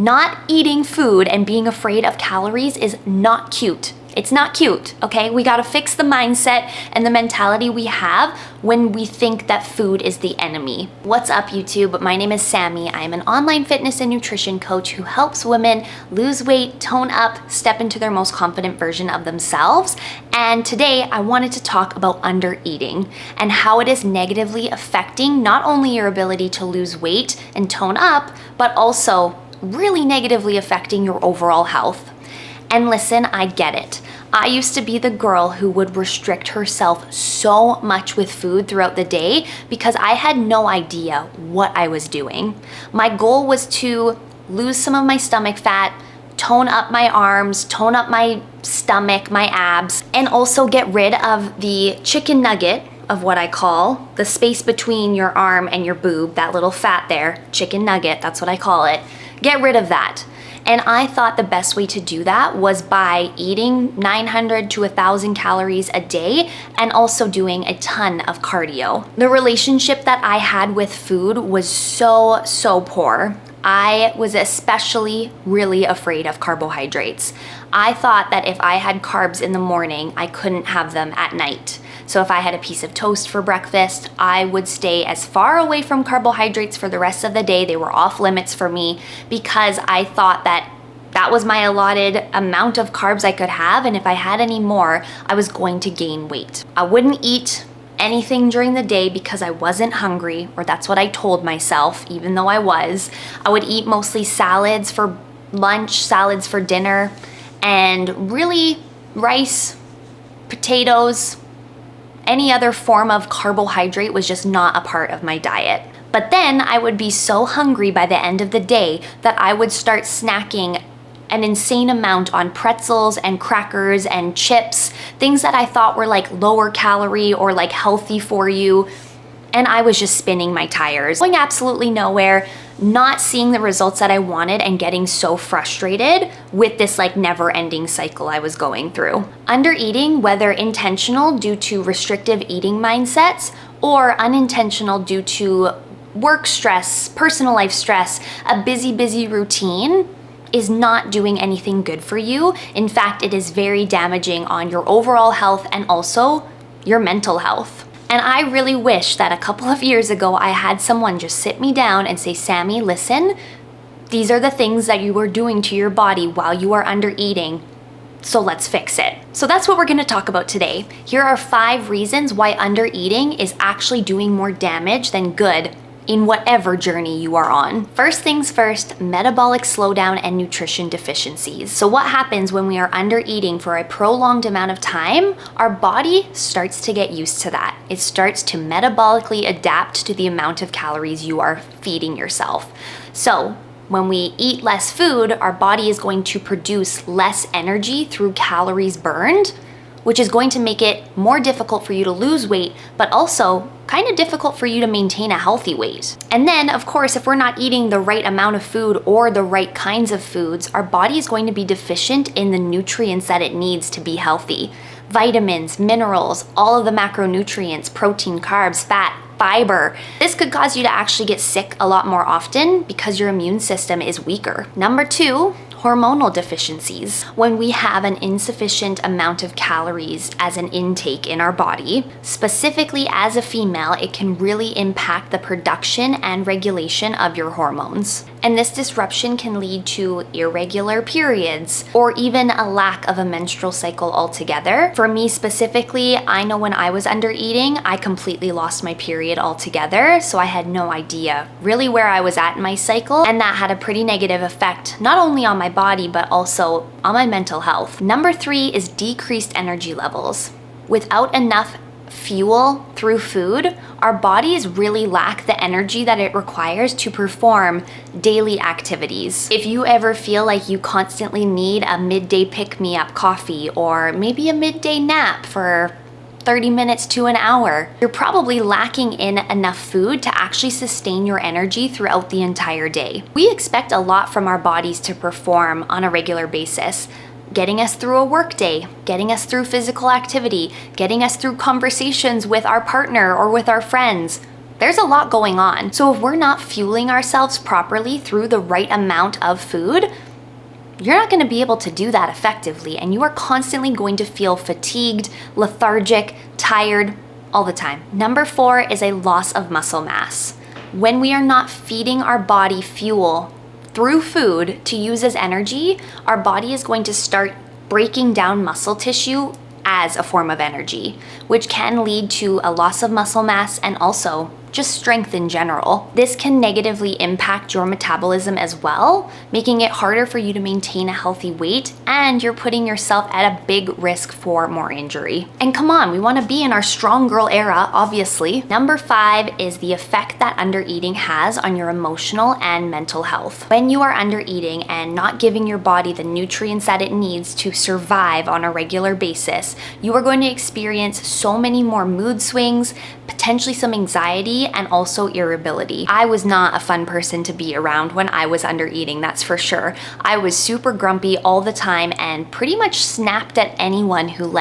Not eating food and being afraid of calories is not cute. It's not cute, okay? We gotta fix the mindset and the mentality we have when we think that food is the enemy. What's up, YouTube? My name is Sammy. I'm an online fitness and nutrition coach who helps women lose weight, tone up, step into their most confident version of themselves. And today I wanted to talk about under eating and how it is negatively affecting not only your ability to lose weight and tone up, but also really negatively affecting your overall health. And listen, I get it. I used to be the girl who would restrict herself so much with food throughout the day because I had no idea what I was doing. My goal was to lose some of my stomach fat, tone up my arms, tone up my stomach, my abs, and also get rid of the chicken nugget of what I call the space between your arm and your boob, that little fat there, chicken nugget, that's what I call it. Get rid of that. And I thought the best way to do that was by eating 900 to 1,000 calories a day and also doing a ton of cardio. The relationship that I had with food was so poor. I was especially really afraid of carbohydrates. I thought that if I had carbs in the morning, I couldn't have them at night. So if I had a piece of toast for breakfast, I would stay as far away from carbohydrates for the rest of the day. They were off limits for me because I thought that that was my allotted amount of carbs I could have, and if I had any more, I was going to gain weight. I wouldn't eat anything during the day because I wasn't hungry, or that's what I told myself, even though I was. I would eat mostly salads for lunch, salads for dinner, and really rice, potatoes, any other form of carbohydrate was just not a part of my diet. But then I would be so hungry by the end of the day that I would start snacking an insane amount on pretzels and crackers and chips, things that I thought were like lower calorie or like healthy for you. And I was just spinning my tires, going absolutely nowhere, not seeing the results that I wanted and getting so frustrated with this like never-ending cycle I was going through. Under eating, whether intentional due to restrictive eating mindsets or unintentional due to work stress, personal life stress, a busy routine, is not doing anything good for you. In fact, it is very damaging on your overall health and also your mental health. And I really wish that a couple of years ago I had someone just sit me down and say, Sammy, listen, these are the things that you are doing to your body while you are under eating, so let's fix it. So that's what we're gonna talk about today. Here are 5 reasons why under eating is actually doing more damage than good in whatever journey you are on. First things first, metabolic slowdown and nutrition deficiencies. So what happens when we are under eating for a prolonged amount of time? Our body starts to get used to that. It starts to metabolically adapt to the amount of calories you are feeding yourself. So when we eat less food, our body is going to produce less energy through calories burned, which is going to make it more difficult for you to lose weight, but also kind of difficult for you to maintain a healthy weight. And then, of course, if we're not eating the right amount of food or the right kinds of foods, our body is going to be deficient in the nutrients that it needs to be healthy. Vitamins, minerals, all of the macronutrients, protein, carbs, fat, fiber. This could cause you to actually get sick a lot more often because your immune system is weaker. Number 2, hormonal deficiencies. When we have an insufficient amount of calories as an intake in our body, specifically as a female, it can really impact the production and regulation of your hormones. And this disruption can lead to irregular periods or even a lack of a menstrual cycle altogether. For me specifically, I know when I was under eating, I completely lost my period altogether, so I had no idea really where I was at in my cycle, and that had a pretty negative effect not only on my body but also on my mental health. Number 3 is decreased energy levels. Without enough fuel through food, our bodies really lack the energy that it requires to perform daily activities. If you ever feel like you constantly need a midday pick-me-up coffee or maybe a midday nap for 30 minutes to an hour, you're probably lacking in enough food to actually sustain your energy throughout the entire day. We expect a lot from our bodies to perform on a regular basis, getting us through a work day, getting us through physical activity, getting us through conversations with our partner or with our friends. There's a lot going on. So if we're not fueling ourselves properly through the right amount of food, you're not going to be able to do that effectively, and you are constantly going to feel fatigued, lethargic, tired all the time. Number 4 is a loss of muscle mass. When we are not feeding our body fuel through food to use as energy, our body is going to start breaking down muscle tissue as a form of energy, which can lead to a loss of muscle mass and also just strength in general. This can negatively impact your metabolism as well, making it harder for you to maintain a healthy weight, and you're putting yourself at a big risk for more injury. And come on, we want to be in our strong girl era, obviously. Number 5 is the effect that undereating has on your emotional and mental health. When you are undereating and not giving your body the nutrients that it needs to survive on a regular basis, you are going to experience so many more mood swings, potentially some anxiety, and also irritability. I was not a fun person to be around when I was under eating, that's for sure. I was super grumpy all the time and pretty much snapped at anyone who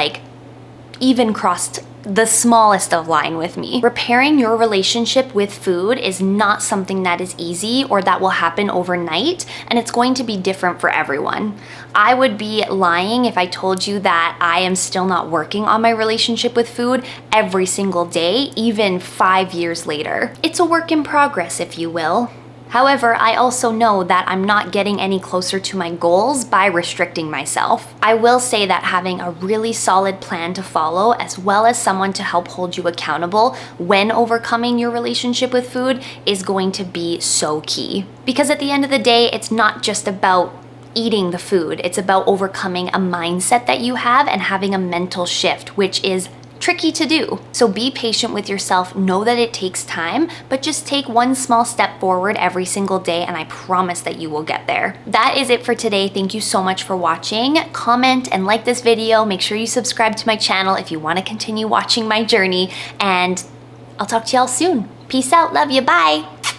even crossed the smallest of line with me. Repairing your relationship with food is not something that is easy or that will happen overnight, and it's going to be different for everyone. I would be lying if I told you that I am still not working on my relationship with food every single day, even 5 years later. It's a work in progress, if you will. However, I also know that I'm not getting any closer to my goals by restricting myself. I will say that having a really solid plan to follow, as well as someone to help hold you accountable when overcoming your relationship with food, is going to be so key. Because at the end of the day, it's not just about eating the food, it's about overcoming a mindset that you have and having a mental shift, which is tricky to do. So be patient with yourself, know that it takes time, but just take one small step forward every single day, and I promise that you will get there. That is it for today. Thank you so much for watching. Comment and like this video. Make sure you subscribe to my channel if you want to continue watching my journey, and I'll talk to y'all soon. Peace out, love you, bye.